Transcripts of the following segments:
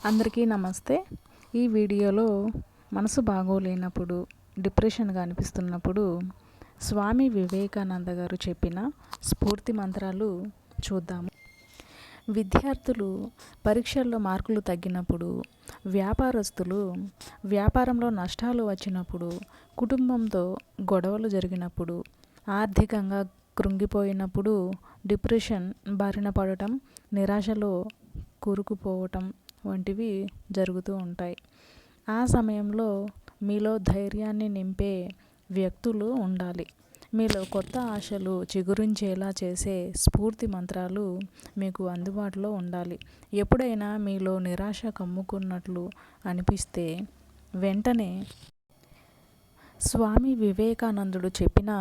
అందరికీ నమస్తే. ఈ వీడియోలో మనసు బాగోలేనప్పుడు, డిప్రెషన్గా అనిపిస్తున్నప్పుడు స్వామి వివేకానంద గారు చెప్పిన స్ఫూర్తి మంత్రాలు చూద్దాము. విద్యార్థులు పరీక్షల్లో మార్కులు తగ్గినప్పుడు, వ్యాపారస్తులు వ్యాపారంలో నష్టాలు వచ్చినప్పుడు, కుటుంబంతో గొడవలు జరిగినప్పుడు, ఆర్థికంగా కృంగిపోయినప్పుడు, డిప్రెషన్ బారిన పడటం, నిరాశలో కూరుకుపోవటం వంటివి జరుగుతూ ఉంటాయి. ఆ సమయంలో మీలో ధైర్యాన్ని నింపే వ్యక్తులు ఉండాలి. మీలో కొత్త ఆశలు చిగురించేలా చేసే స్ఫూర్తి మంత్రాలు మీకు అందుబాటులో ఉండాలి. ఎప్పుడైనా మీలో నిరాశ కమ్ముకున్నట్లు అనిపిస్తే వెంటనే స్వామి వివేకానందుడు చెప్పిన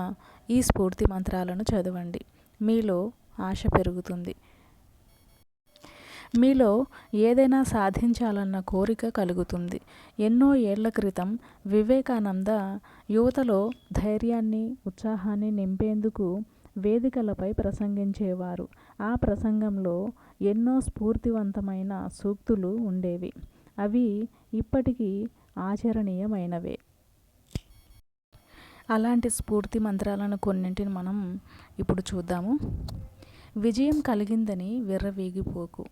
ఈ స్ఫూర్తి మంత్రాలను చదవండి. మీలో ఆశ పెరుగుతుంది. మీలో ఏదైనా సాధించాలన్న కోరిక కలుగుతుంది. ఎన్నో ఏళ్ల క్రితం వివేకానంద యువతలో ధైర్యాన్ని, ఉత్సాహాన్ని నింపేందుకు వేదికలపై ప్రసంగించేవారు. ఆ ప్రసంగంలో ఎన్నో స్ఫూర్తివంతమైన సూక్తులు ఉండేవి. అవి ఇప్పటికీ ఆచరణీయమైనవే. అలాంటి స్ఫూర్తి మంత్రాలను కొన్నింటిని మనం ఇప్పుడు చూద్దాము. విజయం కలిగిందని విర్రవీగిపోకు.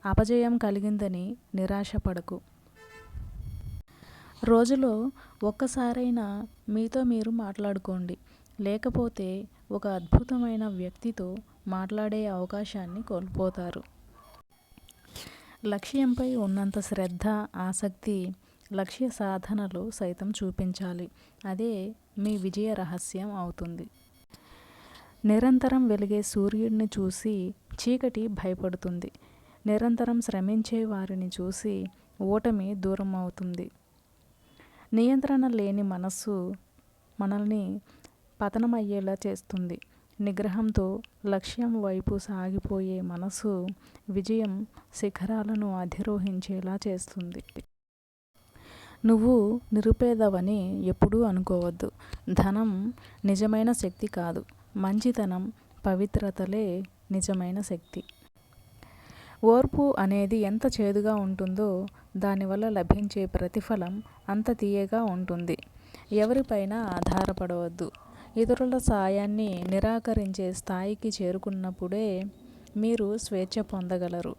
అపజయం కలిగిందని నిరాశపడకు. రోజులో ఒక్కసారైనా మీతో మీరు మాట్లాడుకోండి. లేకపోతే ఒక అద్భుతమైన వ్యక్తితో మాట్లాడే అవకాశాన్ని కోల్పోతారు. లక్ష్యంపై ఉన్నంత శ్రద్ధ, ఆసక్తి లక్ష్య సాధనలో సైతం చూపించాలి. అదే మీ విజయ రహస్యం అవుతుంది. నిరంతరం వెలిగే సూర్యుడిని చూసి చీకటి భయపడుతుంది. నిరంతరం శ్రమించే వారిని చూసి ఓటమి దూరం అవుతుంది. నియంత్రణ లేని మనస్సు మనల్ని పతనమయ్యేలా చేస్తుంది. నిగ్రహంతో లక్ష్యం వైపు సాగిపోయే మనసు విజయం శిఖరాలను అధిరోహించేలా చేస్తుంది. నువ్వు నిరుపేదవని ఎప్పుడూ అనుకోవద్దు. ధనం నిజమైన శక్తి కాదు. మంచితనం, పవిత్రతలే నిజమైన శక్తి. ఓర్పు అనేది ఎంత చేదుగా ఉంటుందో దానివల్ల లభించే ప్రతిఫలం అంత తీయగా ఉంటుంది. ఎవరిపైనా ఆధారపడవద్దు. ఇతరుల సాయాన్ని నిరాకరించే స్థాయికి చేరుకున్నప్పుడే మీరు స్వేచ్ఛ పొందగలరు.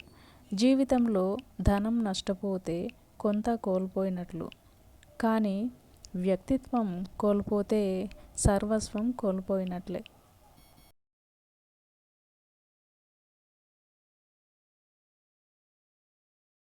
జీవితంలో ధనం నష్టపోతే కొంత కోల్పోయినట్లు. కానీ వ్యక్తిత్వం కోల్పోతే సర్వస్వం కోల్పోయినట్లే.